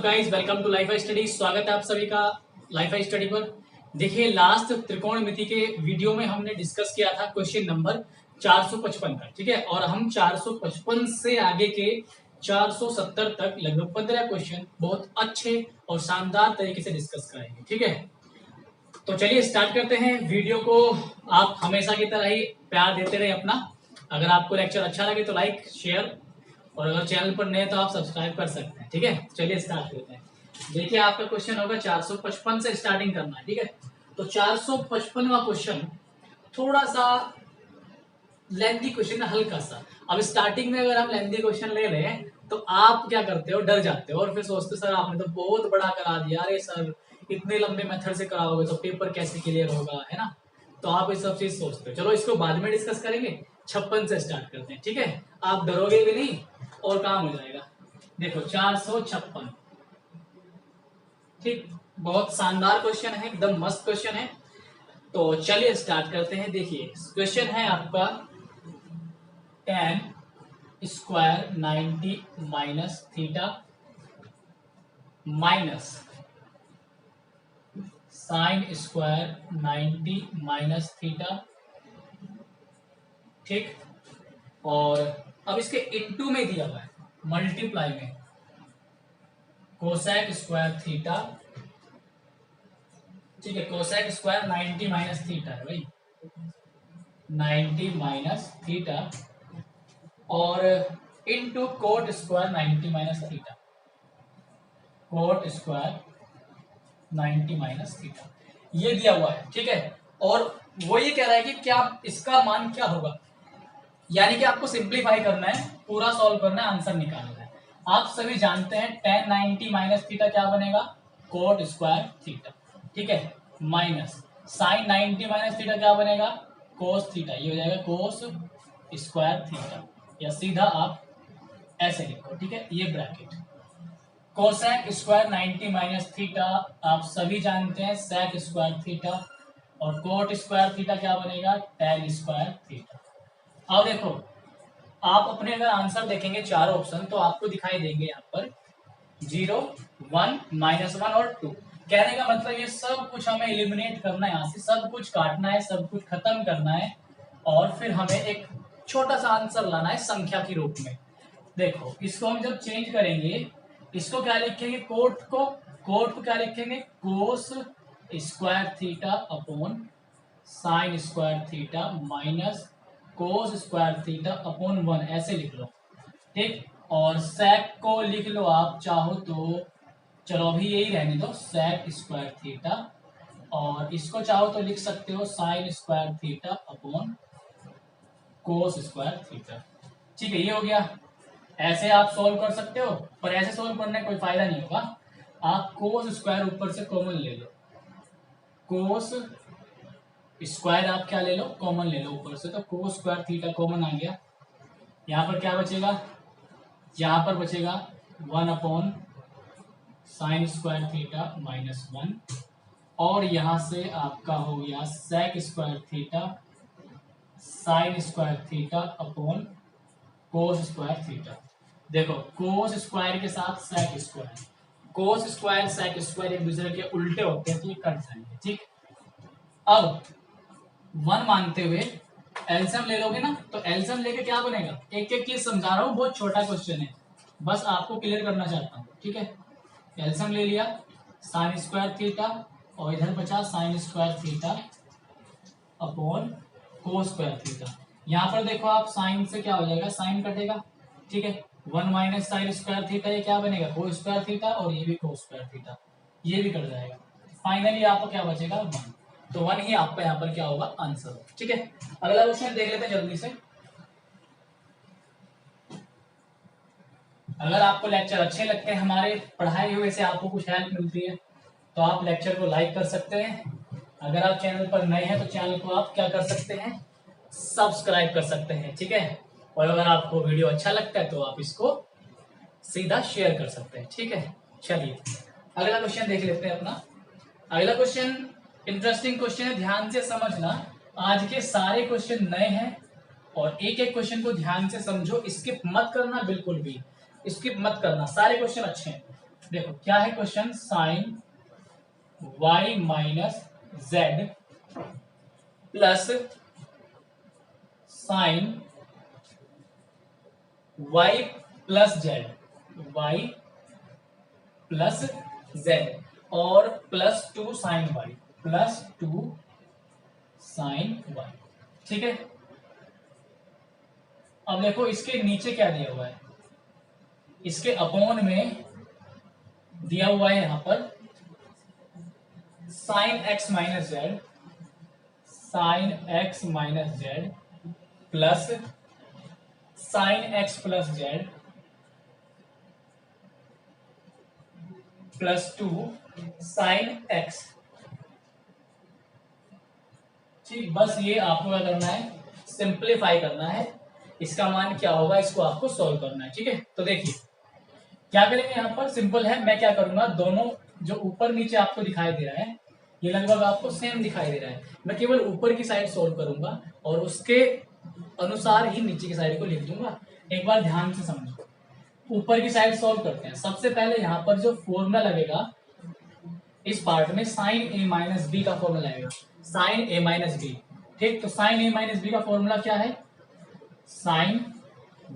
Guys, welcome to life study. स्वागत है आप सभी का लाइफ स्टडी पर। देखिए, लास्ट त्रिकोणमिति के वीडियो में हमने डिस्कस किया था क्वेश्चन नंबर 455 का, ठीक है। और हम 455 से आगे के 470 तक लगभग 15 क्वेश्चन बहुत अच्छे और शानदार तरीके से डिस्कस करेंगे, ठीक है। तो चलिए स्टार्ट करते हैं वीडियो को। आप हमेशा की तरह ही प्यार देते रहे अपना। अगर आपको लेक्चर अच्छा लगे तो लाइक शेयर, और अगर चैनल पर नए तो आप सब्सक्राइब कर सकते हैं, ठीक है। चलिए स्टार्ट करते हैं। देखिए, आपका क्वेश्चन होगा 455 से स्टार्टिंग करना है, ठीक है। तो 455वां क्वेश्चन थोड़ा सा लेंथी क्वेश्चन है, हल्का सा। अब स्टार्टिंग में अगर हम लेंथी क्वेश्चन ले रहे हैं तो आप क्या करते हो, डर जाते हो और फिर सोचते सर आपने तो बहुत बड़ा करा दिया, अरे सर इतने लंबे मेथड से कराओगे तो पेपर कैसे क्लियर होगा, है ना। तो आप ये सब चीज सोचते हो। चलो इसको बाद में डिस्कस करेंगे। 56 से स्टार्ट करते हैं, ठीक है। आप डरोगे भी नहीं और काम हो जाएगा। देखो 456, ठीक। बहुत शानदार क्वेश्चन है, एकदम मस्त क्वेश्चन है। तो चलिए स्टार्ट करते हैं। देखिए क्वेश्चन है आपका tan square 90 minus theta minus sine square 90 minus theta, ठीक। और अब इसके इनटू में दिया हुआ है, मल्टीप्लाई में कोसेक स्क्वायर थीटा, ठीक है। कोसेक स्क्वायर 90 माइनस थीटा है भाई, 90 माइनस थीटा, और into coat square 90 minus theta, coat square 90 minus theta, ये दिया हुआ है, ठीक है। और वो ये कह रहा है कि क्या इसका मान क्या होगा, यानी कि आपको सिंप्लीफाई करना है, पूरा सॉल्व करना है, आंसर निकालना है। आप सभी जानते हैं tan 90 माइनस थीटा क्या बनेगा, कोट स्क्वायर थीटा, ठीक है, माइनस साइन 90 माइनस थीटा क्या बनेगा, कोस थीटा, ये हो जाएगा कोस स्क्वायर थीटा, या सीधा आप ऐसे लिखो, ठीक है, ये bracket. Cosec square 90 minus theta आप सभी जानते हैं सेक स्क्वायर थीटा, और कोट स्क्वायर थीटा क्या बनेगा, tan स्क्वायर थीटा। अब देखो, आप अपने अगर आंसर देखेंगे चार ऑप्शन तो आपको दिखाई देंगे यहाँ पर 0, 1, -1 और 2। कहने का मतलब ये सब कुछ हमें एलिमिनेट करना है, यहाँ से सब कुछ काटना है, सब कुछ खत्म करना है, और फिर हमें एक छोटा सा आंसर लाना है संख्या के रूप में। देखो इसको हम जब चेंज करेंगे, इसको क्या लिखेंगे, कोट को क्या लिखेंगे, कोस square theta upon sine square theta minus cos square theta upon 1, ऐसे लिख लो, ठीक। और सेक को लिख लो आप चाहो तो, चलो अभी यही रहने दो, सेक स्क्वायर थीटा, और इसको चाहो तो लिख सकते हो sign square theta upon cos square theta, ठीक है। ये हो गया। ऐसे आप सॉल्व कर सकते हो, पर ऐसे सॉल्व करने का कोई फायदा नहीं होगा। आप कोस स्क्वायर ऊपर से कॉमन ले लो, कोस स्क्वायर आप क्या ले लो, कॉमन ले लो ऊपर से, तो कोस स्क्वायर थीटा कॉमन आ गया। यहाँ पर क्या बचेगा, यहाँ पर बचेगा 1 upon sine square theta minus 1, और यहाँ से आपका हो गया sec square theta sine square theta upon cos square theta. देखो कोस स्क्वायर के साथ sec square, cos square sec square एक दूसरे के उल्टे होते हैं तो ये कट जाएंगे, ठीक। अब 1 मानते हुए एलसीएम ले लोगे ना, तो एलसीएम लेके क्या बनेगा, एक एक चीज समझा रहा हूँ, बहुत छोटा क्वेश्चन है, बस आपको क्लियर करना चाहता हूँ, ठीक है। एलसीएम ले लिया, साइन स्क्वायर थीटा, और इधर बचा sign square theta upon cos square theta. यहाँ पर देखो आप साइन से क्या हो जाएगा, साइन कटेगा, ठीक है। 1 माइनस साइन स्क्वायर थीटा, ये क्या बनेगा, कोस स्क्वायर थीटा, और ये भी कोस स्क्वायर थीटा, ये भी कट जाएगा। फाइनली आपको क्या बचेगा, 1। तो 1 ही आपका यहाँ पर क्या होगा, आंसर, ठीक है। अगला क्वेश्चन देख लेते हैं जल्दी से। अगर आपको लेक्चर अच्छे लगते हैं, हमारे पढ़ाए हुए से आपको कुछ हेल्प मिलती है, तो आप लेक्चर को लाइक कर सकते हैं। अगर आप चैनल पर नए हैं तो चैनल को आप क्या कर सकते हैं, सब्सक्राइब कर सकते हैं, ठीक है। और अगर आपको वीडियो अच्छा लगता है तो आप इसको सीधा शेयर कर सकते हैं, ठीक है। चलिए अगला क्वेश्चन देख लेते हैं अपना। अगला क्वेश्चन इंटरेस्टिंग क्वेश्चन है, ध्यान से समझना। आज के सारे क्वेश्चन नए हैं और एक एक क्वेश्चन को ध्यान से समझो, स्किप मत करना, बिल्कुल भी स्किप मत करना, सारे क्वेश्चन अच्छे हैं। देखो क्या है question, sine y minus Z plus sine y plus Z, y plus Z और plus 2 sine y, plus 2 sine y। ठीक है, अब देखो इसके नीचे क्या दिया हुआ है, इसके अपॉन में दिया हुआ है यहां पर sine x minus z, sine x minus Z plus sine x plus z plus 2 sine x। ठीक, बस ये आपको क्या करना है, सिंप्लीफाई करना है, इसका मान क्या होगा इसको आपको सॉल्व करना है। ठीक है, तो देखिए क्या करेंगे, यहाँ पर सिंपल है, मैं क्या करूंगा, दोनों जो ऊपर नीचे आपको दिखाई दे रहा है ये लगभग आपको सेम दिखाई दे रहा है, मैं केवल ऊपर की साइड सोल्व करूंगा और उसके अनुसार ही नीचे की साइड को लिख दूंगा। एक बार ध्यान से समझो, ऊपर की साइड सोल्व करते हैं। सबसे पहले यहाँ पर जो फॉर्मूला लगेगा इस पार्ट में साइन ए माइनस बी का फॉर्मूला लगेगा, साइन ए माइनस बी। ठीक, तो साइन ए माइनस बी का फॉर्मूला क्या है, साइन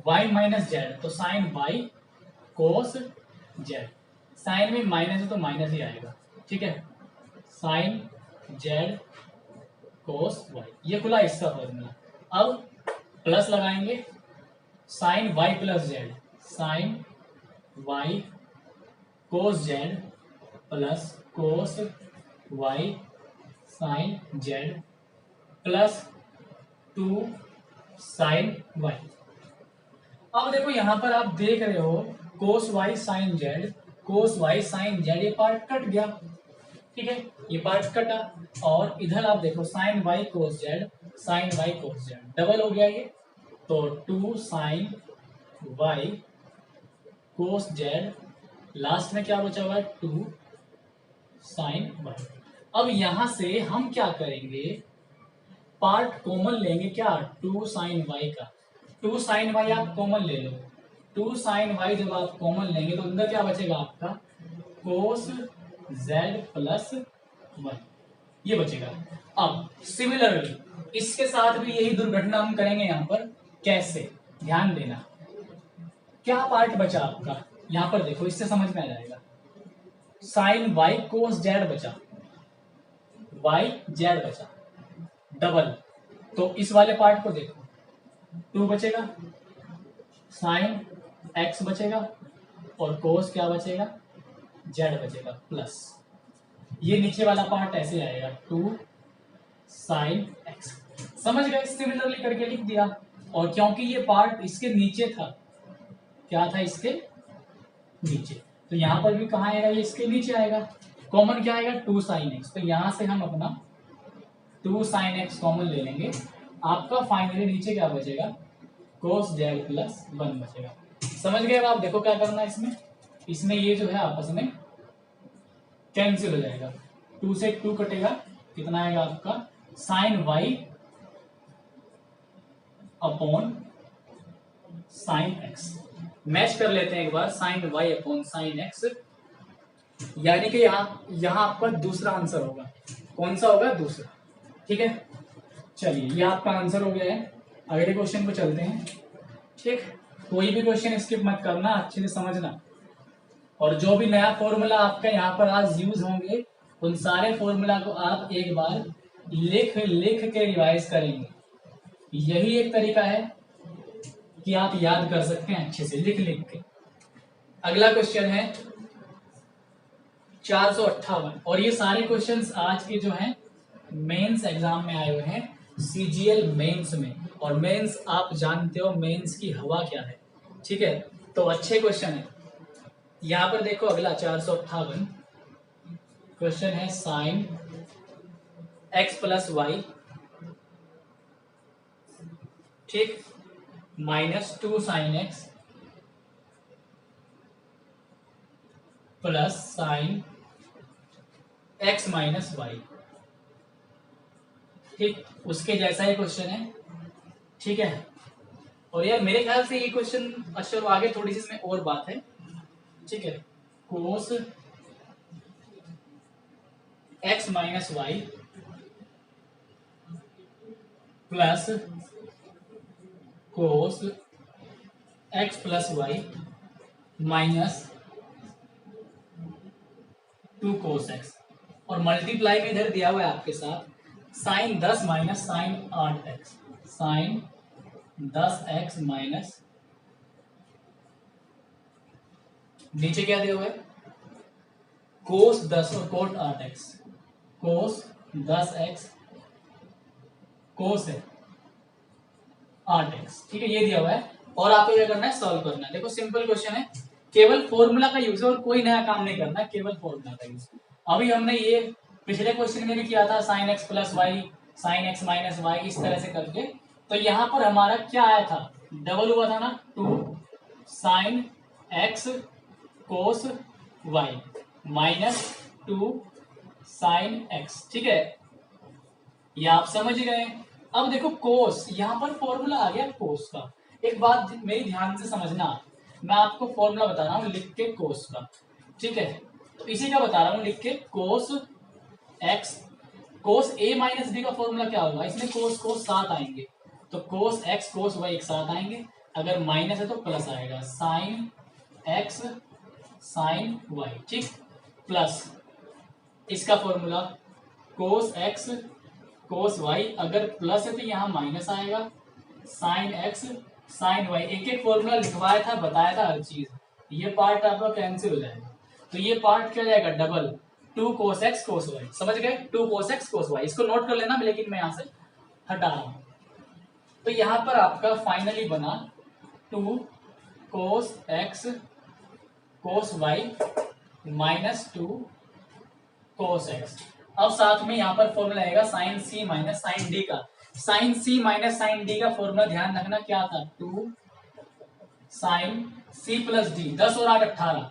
वाई माइनस जेड, तो sine Y cos z, sine में माइनस है तो माइनस ही आएगा। ठीक है, साइन जेड कोस वाई, ये खुला इसका फॉर्मूला। अब प्लस लगाएंगे, sine Y plus z, sine Y cos z plus cos y sine z plus 2 sine y. अब देखो यहां पर आप देख रहे हो cos y sine z, cos y sine z, ये पार्ट कट गया। ठीक है, ये पार्ट कटा और इधर आप देखो sine Y cos z, sine Y cos z double हो गया ये, तो 2 sine Y cos z, last में क्या बचा हुआ है 2 साइन वाई। अब यहां से हम क्या करेंगे, पार्ट कॉमन लेंगे, क्या 2 साइन वाई का, 2 साइन वाई आप कॉमन ले लो, 2 साइन वाई जब आप कॉमन लेंगे तो अंदर क्या बचेगा आपका कोस जेड प्लस 1, ये बचेगा। अब सिमिलरली इसके साथ भी यही दुर्घटना हम करेंगे यहां पर, कैसे, ध्यान देना, क्या पार्ट बचा आपका यहां पर देखो, इससे समझ में आ जाएगा, साइन वाई कोस जेड बचा, वाई जेड बचा डबल, तो इस वाले पार्ट को देखो 2 बचेगा, साइन एक्स बचेगा और कोस क्या बचेगा जेड बचेगा प्लस, ये नीचे वाला पार्ट ऐसे आएगा 2 साइन एक्स। समझ गए, सिमिलरली करके लिख दिया। और क्योंकि ये पार्ट इसके नीचे था, क्या था इसके नीचे, तो यहां पर भी कहा आएगा, ये इसके नीचे आएगा, कॉमन क्या आएगा 2 साइन एक्स, तो यहां से हम अपना 2 साइन एक्स कॉमन ले लेंगे, आपका फाइनली नीचे क्या बचेगा कोस जेड प्लस 1 बचेगा। समझ गए, अब आप देखो क्या करना है इसमें, इसमें ये जो है आपस में कैंसिल हो जाएगा, 2 से 2 कटेगा, कितना आएगा आपका sine Y upon sine X. Match कर लेते हैं एक बार, sine Y upon sine X, यानी कि यहां आपका दूसरा आंसर होगा, कौन सा होगा दूसरा। ठीक है, चलिए ये आपका आंसर हो गया है, अगले क्वेश्चन पे चलते हैं। ठीक, कोई भी क्वेश्चन स्किप मत करना, अच्छे से समझना, और जो भी नया फॉर्मूला आपका यहाँ पर आज यूज होंगे उन सारे फॉर्मूला को आप एक बार लिख लिख के रिवाइज करेंगे, यही एक तरीका है कि आप याद कर सकते हैं अच्छे से लिख लिख के। अगला क्वेश्चन है 458, और ये सारे क्वेश्चंस आज के जो हैं मेंस एग्जाम में आए हुए हैं, सीजीएल मेंस में, और मेंस आप जानते हो मेंस की हवा क्या है। ठीक है, तो अच्छे क्वेश्चन है। यहां पर देखो अगला 458 क्वेश्चन है, साइन एक्स प्लस वाई, ठीक, minus 2 sine x plus sine x minus y. ठीक, उसके जैसा ही क्वेश्चन है। ठीक है, और यार मेरे ख्याल से ये क्वेश्चन, अच्छा आगे थोड़ी सी इसमें और बात है। ठीक है, cos x minus y plus cos x plus y minus 2 cos x, और मल्टीप्लाई में इधर दिया हुआ है आपके साथ sine 10 minus sine 8x, sine 10x minus, नीचे क्या दिया हुआ है कोस 10 और कोट 8x, कोस 10x कोस है 8x, ठीक है, ये दिया हुआ है। और आपको क्या करना है, सॉल्व करना है। देखो सिंपल क्वेश्चन है, केवल फॉर्मूला का यूज है और कोई नया काम नहीं करना है, केवल फॉर्मूला का यूज। अभी हमने ये पिछले क्वेश्चन में भी किया था, sine x plus y sine x minus y, इस तरह से करके। तो यहाँ पर हमारा क्या आया था, डबल हुआ था ना, 2 sine x cos Y minus 2 sine x, ठीक है, ये आप समझ गए। अब देखो कोस, यहाँ पर फॉर्मूला आ गया कोस का। एक बात मेरी ध्यान से समझना, मैं आपको फॉर्मूला बता रहा हूँ लिख के कोस का, ठीक है, तो इसी का बता रहा हूँ लिख के, कोस एक्स, कोस ए माइनस बी का फॉर्मूला क्या होगा, इसमें कोस कोस साथ आएंगे, तो कोस एक्स कोस वाई एक साथ आएंगे, अगर माइनस है तो प्लस आएगा, साइन एक्स साइन वाई, ठीक, प्लस इसका formula cos x cos y, अगर प्लस है तो यहाँ माइनस आएगा, साइन एक्स साइन वाई, एक एक फॉर्मूला लिखवाया था, बताया था हर चीज, ये पार्ट आपका कैंसिल हो जाएगा, तो ये पार्ट क्या जाएगा, double 2 cos x cos Y, समझ गए, 2 कोस एक्स कोस वाई, इसको नोट कर लेना, लेकिन मैं यहाँ से हटा रहा हूँ। तो यहाँ पर आपका फाइनली बना 2 cos x cos Y minus 2 cos x. अब साथ में यहाँ पर फॉर्मूला आएगा साइन सी माइनस साइन डी का, साइन सी माइनस साइन डी का फॉर्मूला ध्यान रखना क्या था, 2 साइन सी प्लस डी, 10 और 8 18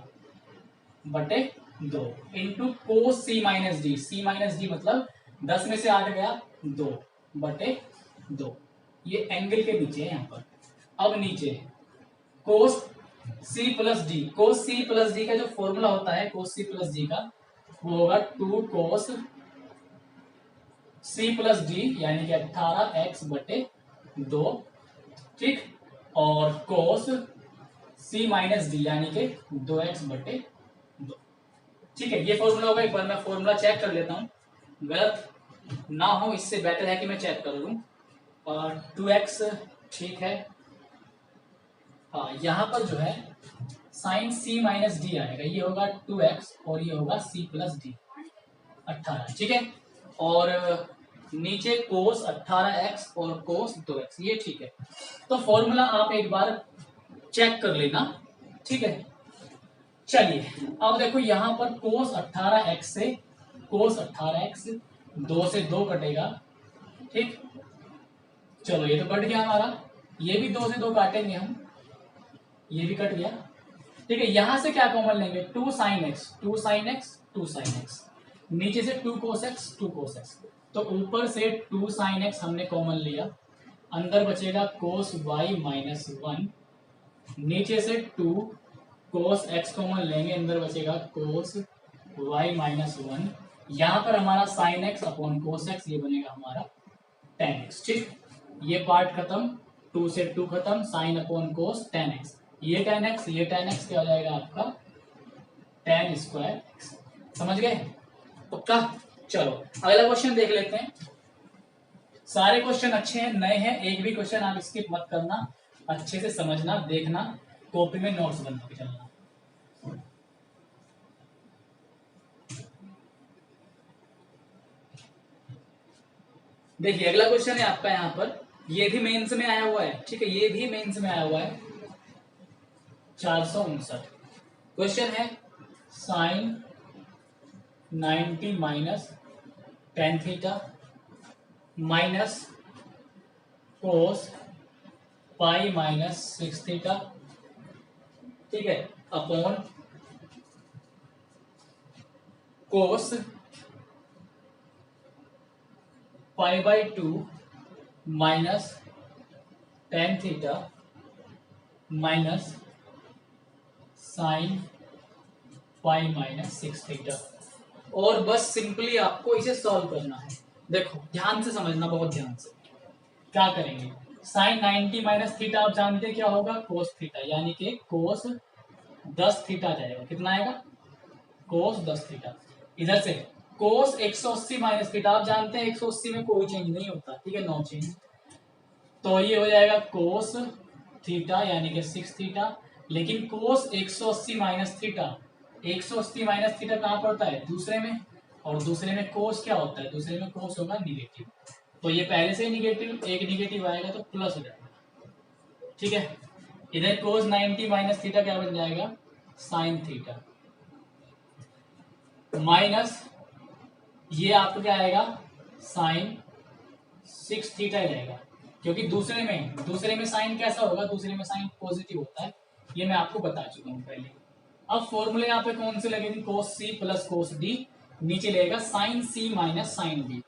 बटे 2 इंटू कोस सी माइनस डी, सी माइनस डी मतलब 10 में से 8 गया 2 बटे 2, ये एंगल के नीचे है यहाँ पर। अब नीचे कोस सी प्लस डी, कोस सी प्लस डी का जो फॉर्मूला होता है कोस सी प्लस डी का, वो होगा 2 कोस सी प्लस डी यानी कि 18x बटे 2, ठीक, और कोस सी माइनस डी यानी कि 2x बटे 2, ठीक है, ये फॉर्मूला होगा। एक बार मैं फॉर्मूला चेक कर लेता हूँ, गलत ना हो, इससे बेटर है कि मैं चेक कर लूँ। और 2x ठीक है, हाँ, यहाँ पर जो है साइन सी माइनस डी आएगा, ये होगा 2x और ये होगा c प्लस डी 18, ठीक है, और नीचे कोस 18x और कोस 2x, ये ठीक है। तो फॉर्मूला आप एक बार चेक कर लेना, ठीक है। चलिए अब देखो यहाँ पर कोस 18x से कोस 18x 2 से 2 कटेगा, ठीक, चलो ये तो कट गया हमारा, ये भी 2 से 2 काटेंगे हम, ये भी कट गया, ठीक है। यहां से क्या कॉमन लेंगे, 2 sine x 2 sine x 2 sine x, नीचे से 2 कोस एक्स 2 कोस एक्स, तो ऊपर से 2 साइन एक्स हमने कॉमन लिया, अंदर बचेगा कोस वाई माइनस 1, नीचे से 2 कोस एक्स कॉमन लेंगे, अंदर बचेगा कोस वाई माइनस 1, यहाँ पर हमारा साइन एक्स अपॉन कोस एक्स, ये बनेगा हमारा टेन एक्स, ठीक, ये पार्ट खत्म, 2 से 2 खत्म, साइन अपॉन कोस टेन एक्स, ये टेन एक्स ये टेन एक्स क्या हो जाएगा आपका टेन स्क्वायर एक्स, समझ गए, पक्का। चलो अगला क्वेश्चन देख लेते हैं, सारे क्वेश्चन अच्छे हैं, नए हैं, एक भी क्वेश्चन आप स्किप मत करना, अच्छे से समझना, देखना, कॉपी में नोट्स बना के चलना। देखिए अगला क्वेश्चन है आपका यहाँ पर, ये भी मेंस में आया हुआ है, ठीक है, ये भी मेंस में आया हुआ है, 459 क्वेश्चन है, sine 90 minus ten theta minus cos pi minus 6 theta, ठीक है, upon cos pi by 2 minus ten theta minus sine 5 minus 6 theta. और बस सिंपली आपको इसे सॉल्व करना है। देखो ध्यान से समझना, बहुत ध्यान से। क्या करेंगे, साइन 90 माइनस थीटा आप जानते क्या होगा, कोस थीटा, यानी कि कोस 10 थीटा जाएगा। कितना आएगा, कोस 10 थीटा। इधर से कोस 180 माइनस थीटा, आप जानते हैं 180 में कोई चेंज नहीं होता, ठीक है, नो चेंज। तो ये हो जाएगा कोस थीटा यानी कि 6 थीटा। लेकिन कोस 180 माइनस थीटा, 180 माइनस थीटा कहाँ पड़ता है, दूसरे में, और दूसरे में कोस क्या होता है, दूसरे में कोस होगा निगेटिव। तो ये पहले से ही निगेटिव, एक निगेटिव आएगा तो प्लस हो जाएगा, ठीक है। इधर कोस 90 माइनस थीटा क्या बन जाएगा, साइन थीटा, माइनस ये आपका क्या आएगा, साइन 6 थीटा ही रहेगा, क्योंकि दूसरे में साइन कैसा होगा, दूसरे में साइन पॉजिटिव होता है, ये मैं आपको बता चुका हूँ पहले। अब फॉर्मूले यहाँ पे कौन से लगेंगे, कोस सी प्लस कोस डी, नीचे लगेगा साइन सी माइनस साइन डी,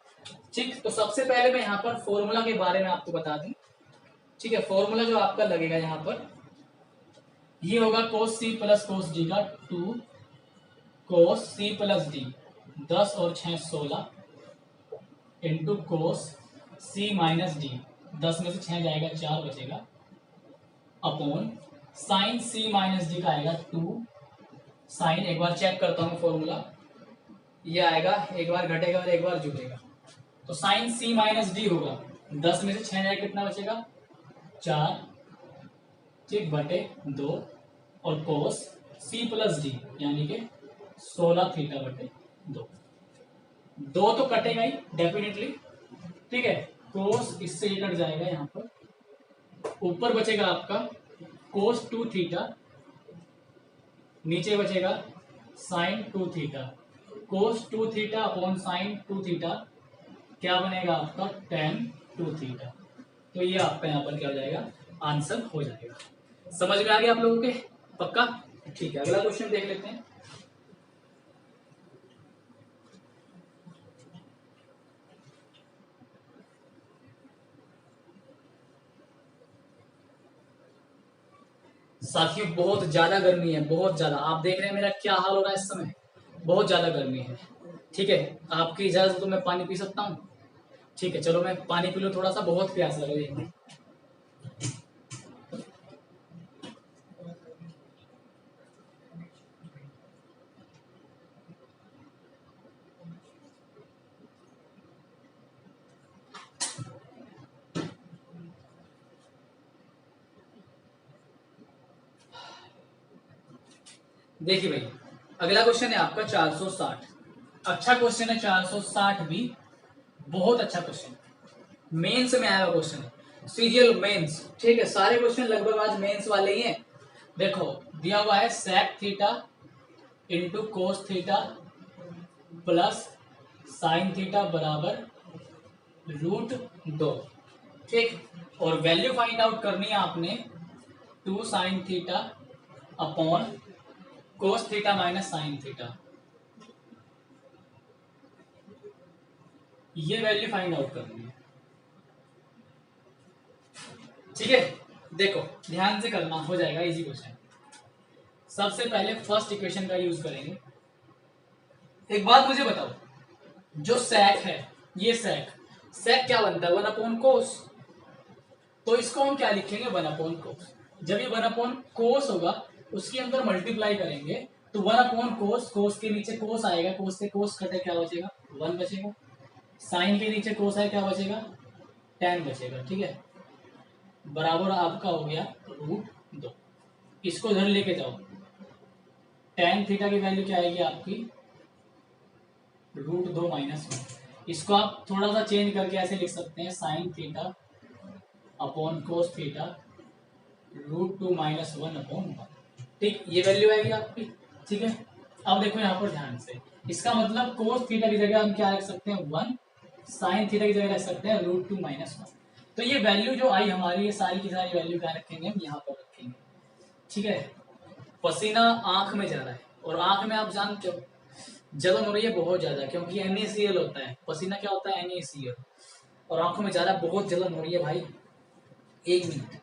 ठीक। तो सबसे पहले मैं यहाँ पर फॉर्मूला के बारे में आपको बता दूं, ठीक है। फॉर्मूला जो आपका लगेगा यहाँ पर, ये होगा कोस सी प्लस कोस डी का 2 कोस सी प्लस डी, 10 और 6 16 इंटू कोस सी माइनस डी, 10 में से 6 जाएगा 4 बचेगा, अपॉन साइन सी माइनस डी का आएगा 2 साइन, एक बार चेक करता हूँ फॉर्मूला, ये आएगा, एक बार घटेगा और एक बार जुड़ेगा, तो साइन सी माइनस डी होगा, 10 में से 6 जाएगा कितना बचेगा 4, ठीक, बटे 2, और कोस सी प्लस डी यानी कि 16 थीटा बटे 2, 2 तो कटेगा ही डेफिनेटली, ठीक है। कोस इससे ये कट जाएगा, यहाँ पर ऊपर बचेगा आपका कोस 2 थीटा, नीचे बचेगा साइन 2 थीटा, कोस 2 थीटा अपॉन साइन 2 थीटा क्या बनेगा आपका tan 2 थीटा। तो ये आपका यहाँ पर क्या हो जाएगा, आंसर हो जाएगा। समझ में आ गया आप लोगों के, पक्का, ठीक है। अगला क्वेश्चन देख लेते हैं। साथियों बहुत ज्यादा गर्मी है, बहुत ज्यादा, आप देख रहे हैं मेरा क्या हाल हो रहा है इस समय, बहुत ज्यादा गर्मी है, ठीक है। आपकी इजाजत तो मैं पानी पी सकता हूँ, ठीक है, चलो मैं पानी पी लूँ थोड़ा सा, बहुत प्यास लग रही है। देखिए भाई, अगला क्वेश्चन है आपका 460, अच्छा क्वेश्चन है 460 भी, बहुत अच्छा क्वेश्चन, मेंस में आया हुआ क्वेश्चन है, सीरियल मेंस, ठीक है। सारे क्वेश्चन लगभग आज मेंस वाले ही हैं। देखो दिया हुआ है sec theta into cos theta plus sine theta बराबर √2, ठीक, और वैल्यू फाइंड आउट करनी है आपने 2 sine theta upon cos theta minus sine theta, ये वैल्यू फाइंड आउट करनी है, ठीक है। देखो ध्यान से करना, हो जाएगा इजी क्वेश्चन। सबसे पहले फर्स्ट इक्वेशन का यूज करेंगे। एक बात मुझे बताओ, जो सेक है, ये सेक क्या बनता है, 1/कोस, तो इसको हम क्या लिखेंगे, 1/कोस। जब ये 1/कोस होगा उसके अंदर मल्टीप्लाई करेंगे तो 1/कोस, कोस के नीचे कोस आएगा, कोस से कोस कटे क्या बचेगा 1 बचेगा, साइन के नीचे कोस है क्या बचेगा tan बचेगा, ठीक है, बराबर आपका हो गया √2। इसको इधर लेके जाओ, tan थीटा की वैल्यू क्या आएगी आपकी √2 - 1। इसको आप थोड़ा सा चेंज करके ऐसे लिख सकते हैं, sine theta upon cos theta √2 - 1/1, ठीक, ये वैल्यू आएगी आपकी, ठीक है। अब देखो यहाँ पर ध्यान से, इसका मतलब कोस थीटा की जगह हम क्या रख सकते हैं 1, साइन थीटा की जगह रख सकते हैं √2 - 1। तो ये वैल्यू जो आई हमारी, ये सारी की सारी वैल्यू क्या रखेंगे हम यहाँ पर रखेंगे, ठीक है। पसीना आंख में जा रहा है, और आंख में आप जानते हो जलन हो रही है बहुत ज्यादा, क्योंकि NaCl होता है, पसीना क्या होता है NaCl, और आंखों में ज्यादा बहुत जलन हो रही है भाई। 1 मिनट,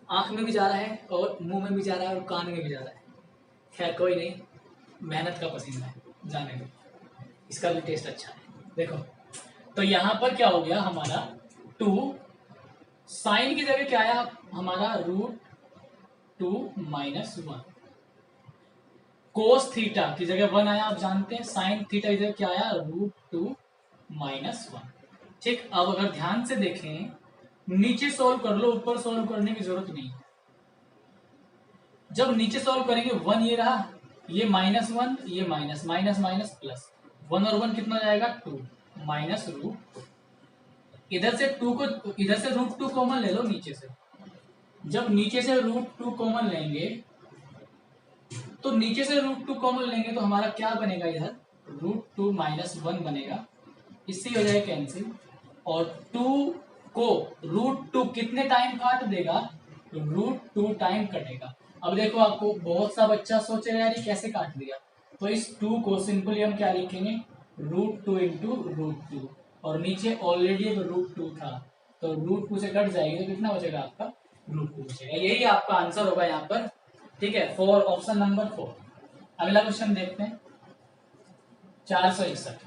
आंख में भी जा रहा है और मुंह में भी जा रहा है और कान में भी जा रहा है। खैर कोई नहीं, मेहनत का पसीना है, जाने दो, इसका भी टेस्ट अच्छा है। देखो तो यहाँ पर क्या हो गया हमारा 2, साइन की जगह क्या आया हमारा √2 - 1, कोस थीटा की जगह 1 आया, आप जानते हैं साइन थीटा की जगह क्या आया √2 - 1। ठीक, अब अगर ध्यान से देखें, नीचे सॉल्व कर लो, ऊपर सॉल्व करने की जरूरत नहीं। जब नीचे सॉल्व करेंगे 1 ये रहा, ये -1, ये माइनस माइनस माइनस प्लस, 1 और 1 कितना जाएगा 2 माइनस रूट, इधर से 2 को इधर से √2 कॉमन ले लो नीचे से। जब नीचे से √2 कॉमन लेंगे तो नीचे से √2 कॉमन लेंगे तो हमारा क्या बनेगा, इधर √2 - 1 बनेगा, इससे हो जाएगा कैंसिल। और 2 को √2 कितने टाइम काट देगा, √2 टाइम कटेगा। अब देखो आपको बहुत सा बच्चा सोचेगा यार ये कैसे काट दिया, तो इस 2 को सिंपली हम क्या लिखेंगे √2 × √2, और नीचे ऑलरेडी एक √2 था तो √2 से कट जाएगी तो कितना बचेगा आपका √2 बचेगा। यही आपका आंसर होगा यहाँ पर। ठीक है, ऑप्शन नंबर 4। अगला क्वेश्चन देखते हैं 461।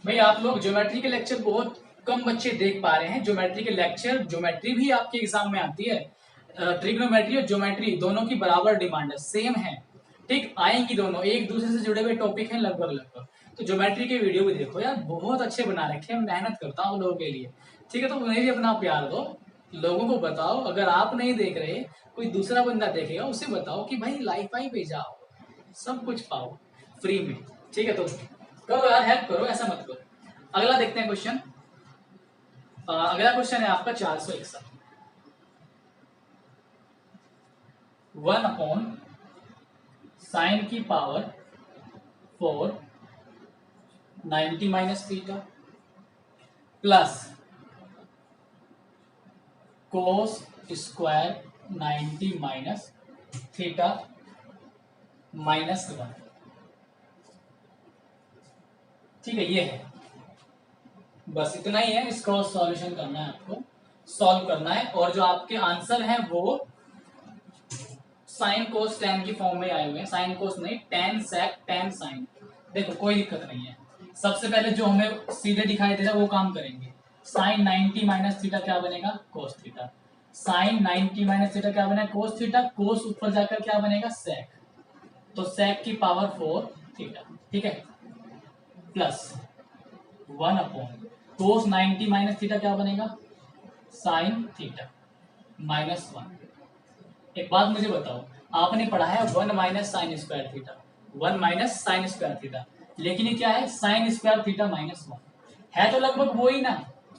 भाई आप लोग ज्योमेट्री के लेक्चर बहुत कम बच्चे देख पा रहे हैं। ज्योमेट्री के लेक्चर, ज्योमेट्री भी आपके एग्जाम में आती है, ट्रिग्नोमेट्री और ज्योमेट्री दोनों की बराबर डिमांड है, सेम है। ठीक, आएंगी दोनों, एक दूसरे से जुड़े हुए टॉपिक हैं लगभग। तो ज्योमेट्री के वीडियो भी देखो यार, बहुत अच्छे बना रखे हैं, मेहनत करता हूँ लोगों के लिए। ठीक है, तो उन्हें भी अपना प्यार दो, लोगों को बताओ। अगर आप नहीं देख रहे, कोई दूसरा बंदा देखेगा, उसे बताओ कि भाई लाइफाई पे जाओ, सब कुछ पाओ फ्री में। ठीक है, तो करो यार, हेल्प करो, ऐसा मत करो। अगला देखते हैं क्वेश्चन। अगला क्वेश्चन है आपका 461। 1 साइन की power 4 90 - theta plus cos square 90 - theta -1। ठीक है, ये है, बस इतना ही है। इसका सॉल्यूशन करना है, आपको सॉल्व करना है, और जो आपके आंसर हैं वो साइन कोस टेन की फॉर्म में आए हुए हैं। साइन कोस नहीं, टेन सेक टेन साइन। देखो कोई दिक्कत नहीं है। सबसे पहले जो हमें सीधे दिखाई दे रहा है वो काम करेंगे। साइन 90 - थीटा क्या बनेगा कोस थीटा, साइन 90 - थीटा क्या बनेगा कोस थीटा, कोस ऊपर जाकर क्या बनेगा सेक, तो सेक की पावर 4 थीटा। ठीक है, प्लस 1 कोस 90 - थीटा क्या बनेगा साइन थीटा -1। एक बात मुझे बताओ, आपने पढ़ा है 1 - sign square theta, 1 - sign square theta, लेकिन ये क्या है साइन स्क्वायर थीटा -1 है, तो लगभग वो ही ना।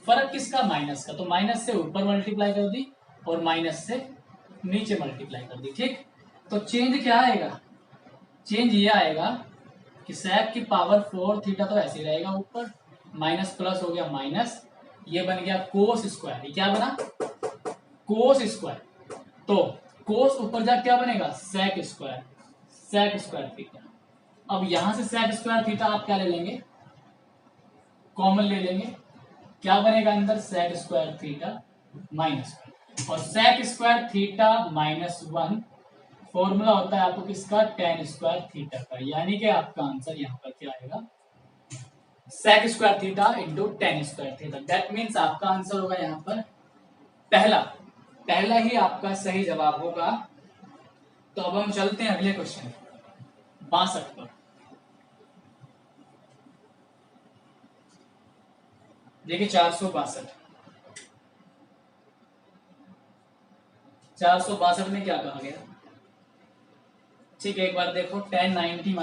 फर्क किसका, माइनस का, तो माइनस से ऊपर मल्टीप्लाई कर दी और माइनस से नीचे मल्टीप्लाई कर दी। ठीक, तो चेंज क्या आएगा, चेंज ये आएगा कि sec की पावर 4 थीटा तो ऐसे ही रहेगा ऊपर, माइनस प्लस हो गया माइनस, ये बन गया कोस स्क्वायर। ये क्या बना कोस स्क्वायर, तो कोस ऊपर जा क्या बनेगा सेक स्क्वायर थीटा। अब यहां से सेक स्क्वायर थीटा आप क्या ले लेंगे, कॉमन ले लेंगे, क्या बनेगा अंदर सेक स्क्वायर थीटा -1, और सेक स्क्वायर थीटा -1 फॉर्मूला होता है आपको किसका टेन स्क्वायर थीटा का, यानी कि आपका आंसर यहाँ पर क्या आएगा sec square theta into tan square theta. That means आपका आंसर होगा यहाँ पर पहला ही आपका सही जवाब होगा। तो अब हम चलते हैं अगले क्वेश्चन 62 पर। देखिए 462 में क्या कहा गया। ठीक है, एक बार देखो tan 90 - a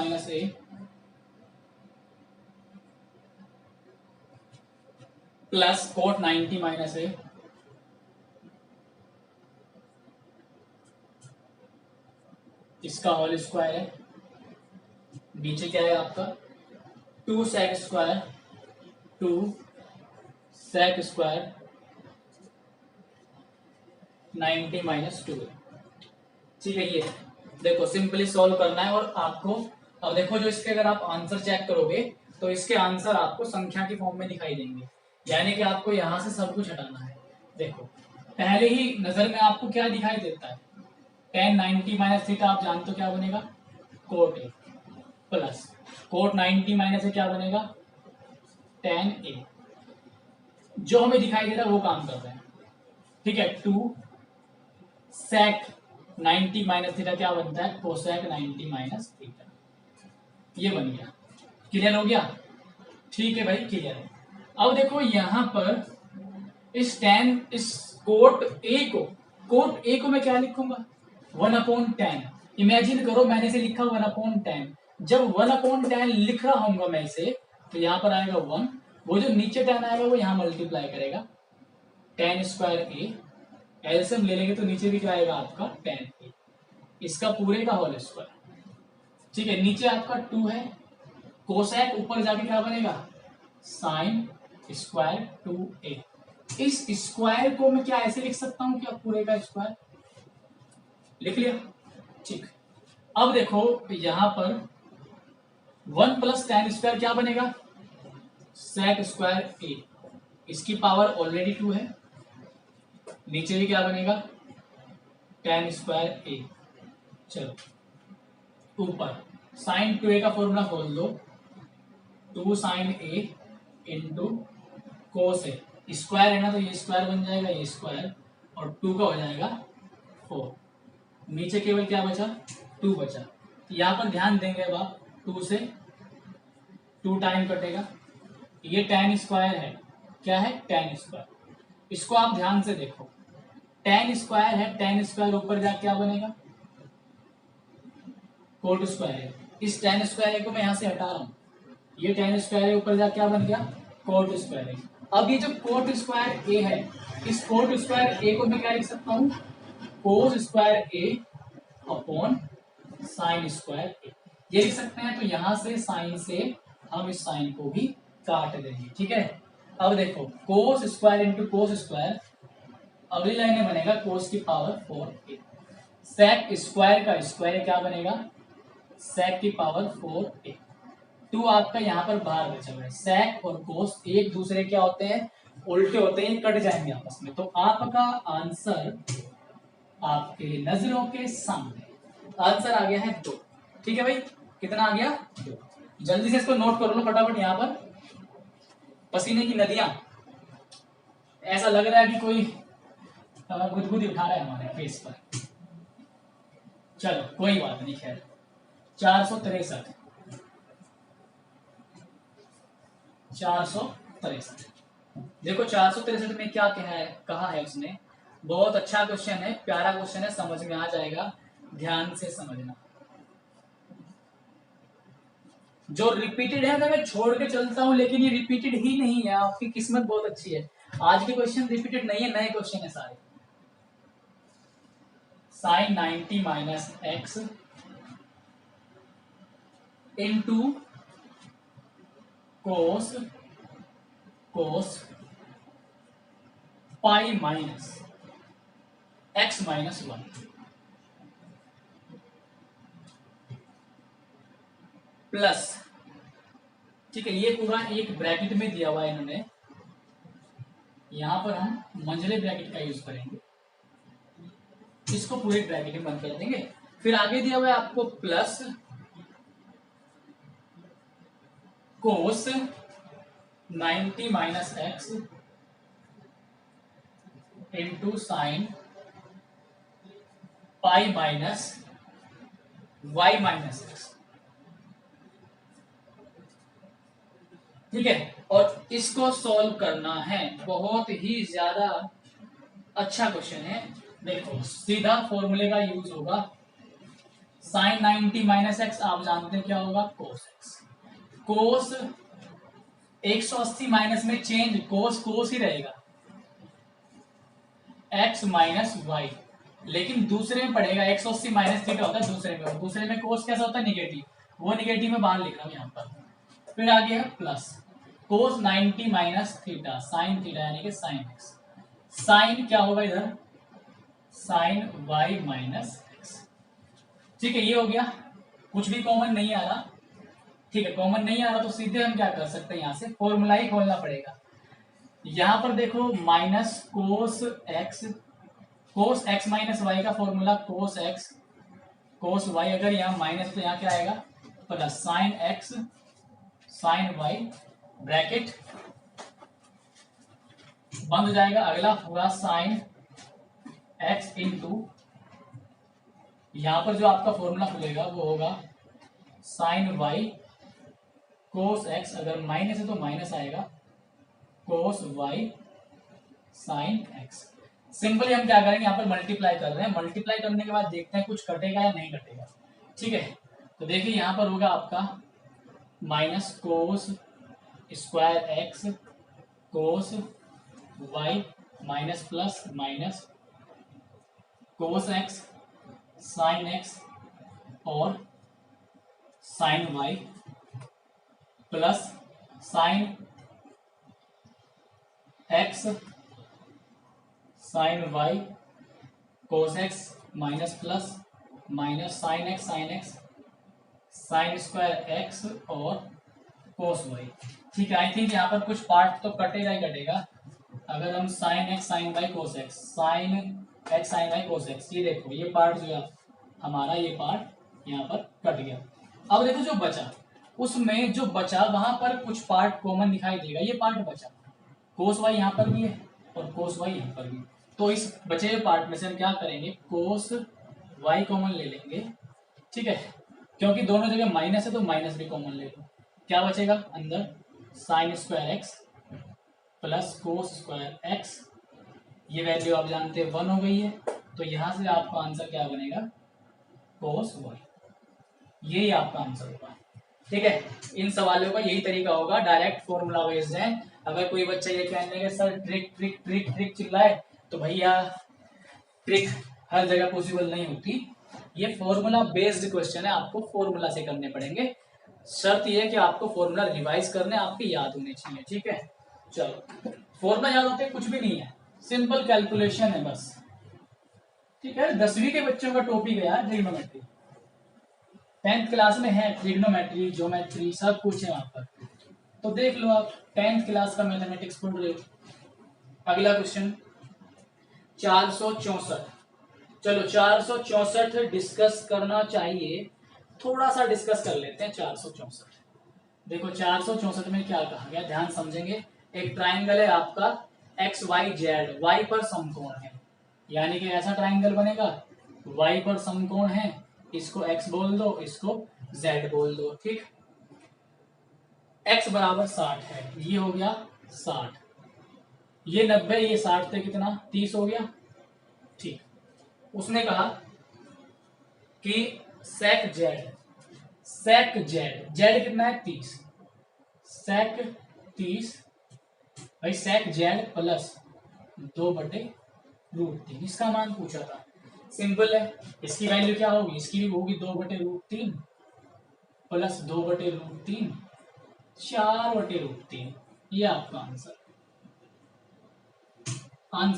plus cot 90 - a इसका होल स्क्वायर है, नीचे क्या है आपका 2 sec स्क्वायर 2 sec स्क्वायर 90 - 2। ठीक है, ये देखो सिंपली सॉल्व करना है और आपको अब देखो जो इसके अगर आप आंसर चेक करोगे तो इसके आंसर आपको संख्या की फॉर्म में दिखाई देंगे, यानी कि आपको यहां से सब कुछ हटाना है। देखो पहले ही नजर में आपको क्या दिखाई देता है, tan 90 माइनस थीटा, आप जानते हो क्या बनेगा, cot A, plus cot 90 minus A क्या बनेगा, tan ए। जो हमें दिखाई दे रहा है वो काम कर रहे हैं, ठीक है। 2 sec 90 माइनस थीटा क्या बनता है, कोसेक 90 माइनस थीटा, ये बन गया। क्लियर हो गया, ठीक है भाई, क्लियर है। अब देखो यहां पर इस कोट ए को मैं क्या लिखूंगा, 1/10। इमेजिन करो मैंने इसे लिखा 1/10, जब 1/10 लिख रहा हूंगा मैं इसे, तो यहां पर आएगा 1, वो जो नीचे 10 आएगा वो यहां मल्टीप्लाई करेगा, tan स्क्वायर ए, एलसीएम ले लेंगे तो नीचे भी क्या आएगा आपका tan ए, इसका पूरे का होल स्क्वायर, ठीक है। नीचे आपका 2 है, कोसेक ऊपर जाके क्या बनेगा, साइन स्क्वायर 2a। इस स्क्वायर को मैं क्या ऐसे लिख सकता हूं, क्या पूरे का स्क्वायर लिख लिया, ठीक। अब देखो यहां पर 1 प्लस tan स्क्वायर क्या बनेगा, सेक स्क्वायर a, इसकी पावर ऑलरेडी 2 है, नीचे भी क्या बनेगा, tan स्क्वायर a। चलो ऊपर साइन 2a का फॉर्मूला खोल दो, 2 sine a into cos a, square है ना तो ये स्क्वायर बन जाएगा, ये स्क्वायर, और 2 का हो जाएगा 4, नीचे केवल क्या बचा, 2 बचा। यहाँ पर ध्यान देंगे अब आप, 2 से 2 टाइम कटेगा, ये tan स्क्वायर है, क्या है tan स्क्वायर, इसको आप ध्यान से देखो, tan स्क्वायर है, tan स्क्वायर ऊपर जाके क्या बनेगा, कोट स्क्वायर है। इस tan स्क्वायर को मैं यहाँ से हटा रहा हूँ, ये tan स्क्वायर ऊपर जाके क्या बन गया, कोट स्क्वायर है। अब ये जो कोट स्क्वायर ए है, इस कोट स्क्वायर ए को मैं क्या लिख सकता हूँ, कोस स्क्वायर ए अपॉन साइन स्क्वायर ए, ये लिख सकते हैं। तो यहां से साइन से हम इस साइन को भी काट देंगे, ठीक है। अब देखो cos square into cos square, अगली लाइन में बनेगा कोस की पावर 4a, सेक स्क्वायर का स्क्वायर क्या बनेगा, सेक की पावर 4a। 2 आपका यहाँ पर बाहर बचा हुआ है, सेक और कोस एक दूसरे क्या होते हैं, उल्टे होते हैं, कट जाएंगे आपस में। तो आपका आंसर आपके नजरों के सामने आंसर आ गया है 2, ठीक है भाई, कितना आ गया 2। जल्दी से इसको नोट कर लो फटाफट, यहाँ पर पसीने की नदियां, ऐसा लग रहा है कि कोई गुदगुदी उठा रहा है हमारे फेस पर। चलो कोई बात नहीं, खैर 463, 463। देखो 463 में क्या कहा है उसने, बहुत अच्छा क्वेश्चन है, प्यारा क्वेश्चन है, समझ में आ जाएगा, ध्यान से समझना। जो रिपीटेड है ना मैं छोड़ के चलता हूं, लेकिन ये रिपीटेड ही नहीं है, आपकी किस्मत बहुत अच्छी है, आज के क्वेश्चन रिपीटेड नहीं है, नए क्वेश्चन है सारे। Sine 90 minus x into cos pi minus x minus 1 plus, ठीक है, ये पूरा एक ब्रैकेट में दिया हुआ है इन्होंने, यहां पर हम मंझले ब्रैकेट का यूज करेंगे, इसको पूरे ब्रैकेट में बंद कर देंगे। फिर आगे दिया हुआ है आपको plus cos 90 minus x into sine pi minus y minus x, ठीक है। और इसको सॉल्व करना है, बहुत ही ज्यादा अच्छा क्वेश्चन है। देखो सीधा फॉर्मूले का यूज होगा, साइन 90 माइनस एक्स आप जानते हैं क्या होगा, कोस एक्स, कोस 180 माइनस में चेंज, कोस ही रहेगा, एक्स माइनस वाई, लेकिन दूसरे में पड़ेगा 180 माइनस थीटा होता है दूसरे में, और दूसरे में कोस कैसा होता है, निगेटिव, वो निगेटिव में बाहर लिख रहा हूं यहाँ पर। फिर आगे है plus cos 90 minus theta sine theta यानी कि साइन एक्स, साइन क्या होगा इधर, साइन वाई माइनस एक्स, ठीक है, ये हो गया, कुछ भी कॉमन नहीं आ रहा, ठीक है, कॉमन नहीं आ रहा तो सीधे हम क्या कर सकते हैं, यहाँ से फॉर्मूला ही खोलना पड़ेगा। यहाँ पर देखो minus cos x minus y का formula cos x cos y, अगर यहाँ माइनस तो यहाँ क्या आएगा plus sine x sine y, bracket बंद हो जाएगा। अगला पूरा साइन एक्स इंटू, यहां पर जो आपका फॉर्मूला खुलेगा वो होगा साइन वाई कोस एक्स, अगर माइनस है तो माइनस आएगा, कोस वाई साइन एक्स। सिंपली हम क्या करेंगे, यहाँ पर मल्टीप्लाई कर रहे हैं, मल्टीप्लाई करने के बाद देखते हैं कुछ कटेगा या नहीं कटेगा। ठीक है, तो देखिए यहाँ पर होगा आपका minus cos square X cos Y minus plus minus cos x sine X और sine Y plus sine x sine Y cos x minus plus minus sine x sine square X और कोस वाई। ठीक है, I think यहाँ पर कुछ part तो कटेगा ही कटेगा। अगर हम sine x sine Y cos x sine x sine Y cos x, ये देखो ये पार्ट जो है हमारा, ये पार्ट यहाँ पर कट गया। अब देखो जो बचा, उसमें जो बचा वहां पर कुछ पार्ट कॉमन दिखाई देगा, ये पार्ट बचा, कोस वाई यहाँ पर भी है और कोस वाई यहाँ पर भी। तो इस बचे हुए पार्ट में से हम क्या करेंगे, कोस वाई कॉमन ले लेंगे। ठीक है, क्योंकि दोनों जगह माइनस है तो माइनस भी कॉमन ले लो। क्या बचेगा अंदर, sign square x plus cos square x, ये वैल्यू आप जानते हैं 1 हो गई है, तो यहां से आपका आंसर क्या बनेगा, कोस वाई, यही आपका आंसर होगा। ठीक है, इन सवालों का यही तरीका होगा, डायरेक्ट फॉर्मूला बेस्ड है। अगर कोई बच्चा ये कहने लगे sir trick trick trick trick चिल्लाए, तो भैया ट्रिक हर जगह पॉसिबल नहीं होती, ये फॉर्मूला बेस्ड क्वेश्चन है, आपको फॉर्मूला से करने पड़ेंगे। शर्त ये है कि आपको फॉर्मूला रिवाइज करने, आपके याद होने चाहिए। ठीक है, चलो फॉर्मूला याद होते कुछ भी नहीं है, सिंपल कैलकुलेशन है बस। ठीक है, 10वीं के बच्चों का टॉपिक है यार ट्रिग्नोमेट्री, 10th क्लास में है ट्रिग्नोमेट्री ज्योमेट्री सब कुछ है वहां पर, तो देख लो आप 10th क्लास का मैथमेटिक्स पढ़ रहे हो। अगला क्वेश्चन 464, चलो 464 डिस्कस करना चाहिए, थोड़ा सा डिस्कस कर लेते हैं 464। देखो 464 में क्या कहा गया, ध्यान समझेंगे। एक ट्राइंगल है आपका एक्स वाई जेड, वाई पर समकोण है, यानी कि ऐसा ट्राइंगल बनेगा वाई पर समकोण है, इसको एक्स बोल दो, इसको जेड बोल दो। ठीक, एक्स बराबर 60 है, ये हो गया 60, ये 90, ये 60 थे कितना 30 हो गया। ठीक, उसने कहा कि सेक जेड जेड कितना है 30, सेक 30 भाई, सेक जेड प्लस 2/√3, इसका मान पूछा था। सिंपल है, इसकी वैल्यू क्या होगी, इसकी भी होगी 2/√3 प्लस 2/√3 4/√3, ये आपका आंसर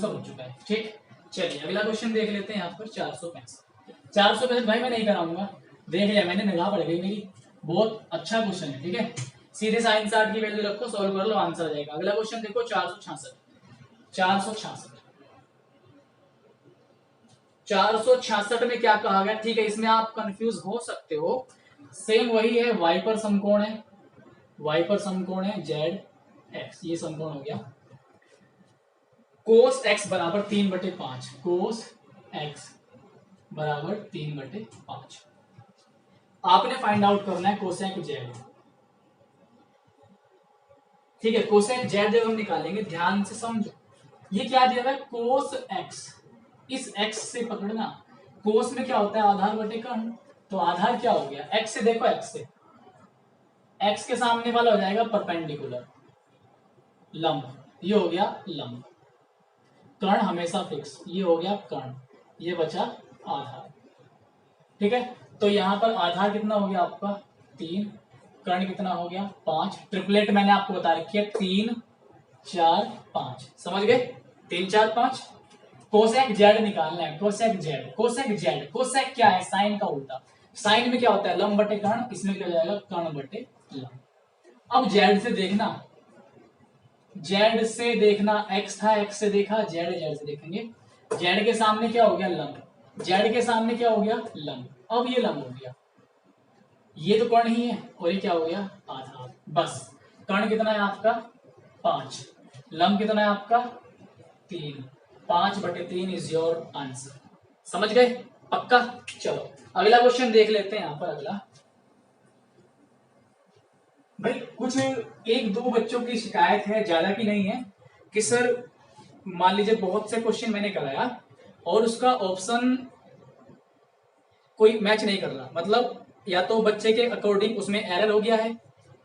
हो चुका है। ठीक, चलिए अगला क्वेश्चन देख लेते हैं। यहाँ पर 465 भाई मैं नहीं कराऊंगा, देख लिया मैंने, निगाह पड़ गई मेरी, बहुत अच्छा क्वेश्चन है। ठीक है, सीधे साइन 60 की वैल्यू रखो, सॉल्व कर लो, आंसर आ जाएगा। अगला क्वेश्चन देखो 466 में क्या कहा गया। ठीक है, इसमें आप कंफ्यूज हो सकते हो, सेम वही है, वाई पर समकोण है, वाई पर समकोण है जेड एक्स, ये समकोण हो गया। कोस एक्स बराबर 3/5, कोस एक्स बराबर 3/5, आपने फाइंड आउट करना है कोसेक जेड। ठीक है, कोसेक जेड जब हम निकालेंगे, ध्यान से समझो, ये क्या दिया हुआ है कोस एक्स, इस एक्स से पकड़ना, कोस में क्या होता है आधार बटे कर्ण, तो आधार क्या हो गया एक्स से, देखो एक्स से, एक्स के सामने वाला हो जाएगा परपेंडिकुलर लंब, ये हो गया लंब, कर्ण हमेशा फिक्स, ये हो गया कर्ण, ये बचा आधार। ठीक है, तो यहां पर आधार कितना हो गया आपका 3, कर्ण कितना हो गया 5, ट्रिपलेट मैंने आपको बता रखी है 3 4 5, समझ गए 3 4 5। कोसेक जेड निकालना है, कोसेक जेड, कोसेक क्या है साइन का उल्टा, साइन में क्या होता है लंब बटे कर्ण, इसमें क्या हो जाएगा कर्ण बटे लंब। अब जेड से देखना, जेड से देखना, एक्स था, एक्स से देखा, जेड, जेड से देखेंगे, जेड के सामने क्या हो गया लंब, जेड के सामने क्या हो गया लंब। अब ये लंब हो गया, ये तो कर्ण ही है, और ये क्या हो गया आधा। बस कर्ण कितना है आपका 5, लंब कितना है आपका 3, 5/3 इज योर आंसर। समझ गए पक्का। चलो अगला क्वेश्चन देख लेते हैं। यहां पर अगला भाई कुछ एक दो बच्चों की शिकायत है, ज्यादा की नहीं है, कि सर मान लीजिए बहुत से क्वेश्चन मैंने कराया और उसका ऑप्शन कोई मैच नहीं कर रहा, मतलब या तो बच्चे के अकॉर्डिंग उसमें एरर हो गया है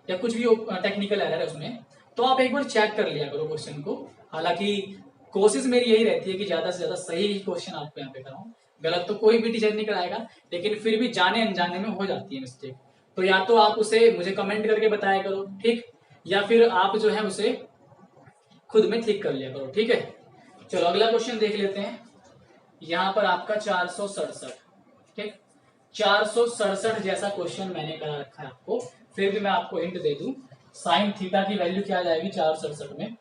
या कुछ भी टेक्निकल एरर है उसमें, तो आप एक बार चेक कर लिया करो क्वेश्चन को। हालांकि कोशिश मेरी यही रहती है कि ज्यादा से ज्यादा सही क्वेश्चन आपको यहाँ पे कराऊं, गलत तो कोई भी टीचर नहीं कराएगा, लेकिन फिर भी जाने अनजाने में हो जाती है मिस्टेक। तो या तो आप उसे मुझे कमेंट करके बताया करो, ठीक, या फिर आप जो है उसे खुद में ठीक कर लिया करो, ठीक है। चलो अगला क्वेश्चन देख लेते हैं। यहाँ पर आपका 467, ठीक, 467 जैसा क्वेश्चन मैंने करा रखा है आपको, फिर भी मैं आपको हिंट दे दूं, साइन थीटा की वैल्यू क्या आ जाएगी 467 में,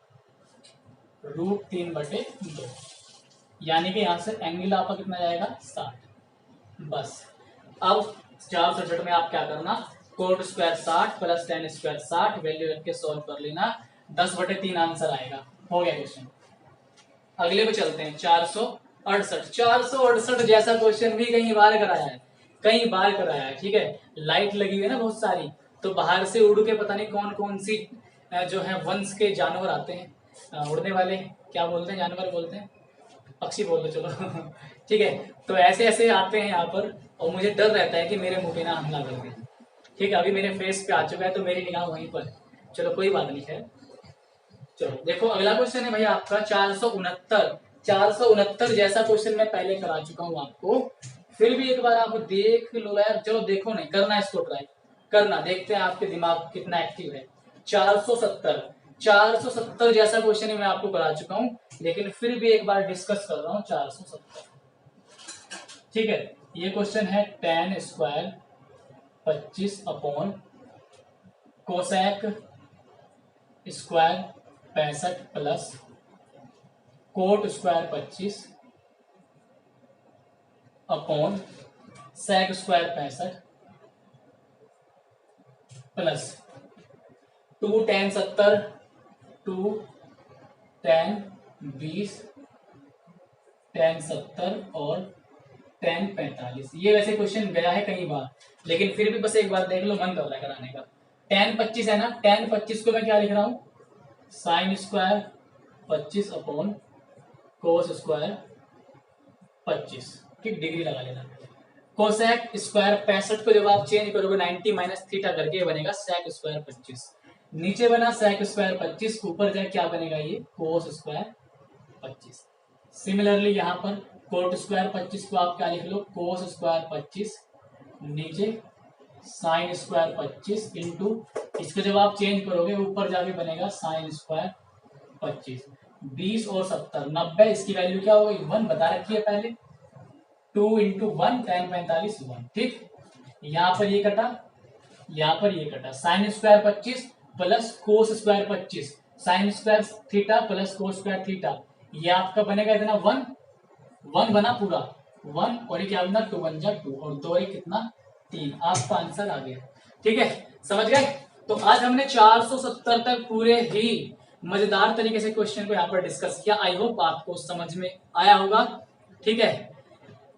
√3/2, यानी कि यहां से एंगल आपका कितना जाएगा 60। बस अब 467 में आप क्या करना, coat square 60 plus ten square 60 value रख के सॉल्व कर लेना, 10/3 आंसर आएगा। हो गया क्वेश्चन। अगले पे चलते हैं 468। 468 जैसा क्वेश्चन भी कई बार कराया है, कई बार कराया है, ठीक है। लाइट लगी हुई है ना बहुत सारी, तो बाहर से उड़ के पता नहीं कौन कौन सी जो है वंश के जानवर आते हैं, उड़ने वाले, क्या बोलते हैं, जानवर बोलते हैं, पक्षी बोल दो चलो ठीक है। तो ऐसे ऐसे आते हैं यहाँ पर, और मुझे डर रहता है कि मेरे मुंह पे ना हमला कर दें, ठीक है। अभी मेरे फेस पे आ चुका है तो मेरी निगाह वहीं पर, चलो कोई बात नहीं है। चलो देखो अगला क्वेश्चन है भैया आपका 469। 469 जैसा क्वेश्चन मैं पहले करा चुका हूं आपको, फिर भी एक बार आप देख लो यार, चलो देखो नहीं करना, इसको ट्राई करना, देखते हैं आपके दिमाग कितना एक्टिव है। 470 जैसा क्वेश्चन मैं आपको करा चुका हूं, लेकिन फिर भी एक बार डिस्कस कर रहा हूं 470, ठीक है। ये क्वेश्चन है tan square 25 upon cosec square 65 plus cot square 25 upon sec square 65 plus 2 tan 70, 2 tan 20, tan 70 और tan 45। ये वैसे क्वेश्चन गया है कई बार, लेकिन फिर भी बस एक बार देख लो, मन कर रहा है कराने का। tan 25 है ना, tan 25 को मैं क्या लिख रहा हूं, sine square 25 upon cos square 25, ठीक, डिग्री लगा लेना। कोसेक स्क्वायर 65 को जब आप चेंज करोगे 90 माइनस थीटा करके बनेगा सेक स्क्वायर 25, नीचे बना सेक स्क्वायर 25, ऊपर जाए क्या बनेगा ये कोस स्क्वायर 25। सिमिलरली यहाँ पर कोट स्क्वायर 25 को आप क्या लिख लो, कोस स्क्वायर 25, नीचे साइन स्क्वायर 25 इंटू, इसको जब आप चेंज करोगे ऊपर जाके बनेगा साइन स्क्वायर 25। 20 और 70 90, इसकी वैल्यू क्या होगी 1 बता रखी है पहले, 2 इंटू 1 tan 45 1, ठीक। यहाँ पर ये कटा, यहाँ पर ये कटा, sine square 25 plus cos square 25, sign square theta plus cos square theta, ये आपका बनेगा इतना 1 1 बना पूरा 1, और ये क्या बना 2 1 जा 2 और 2 कितना 3, आपका आंसर आ गया, ठीक है। समझ गए। तो आज हमने 470 तक पूरे ही मजेदार तरीके से क्वेश्चन को यहाँ पर डिस्कस किया। आई होप आपको समझ में आया होगा, ठीक है।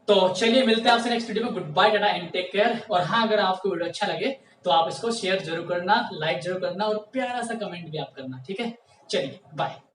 तो चलिए मिलते हैं आपसे नेक्स्ट वीडियो में। Goodbye, tata and take care. और हाँ, अगर आपको वीडियो अच्छा लगे तो आप इसको शेयर जरूर करना, लाइक जरूर करना और प्यारा सा कमेंट भी आप करना, ठीक है। चलिए बाय।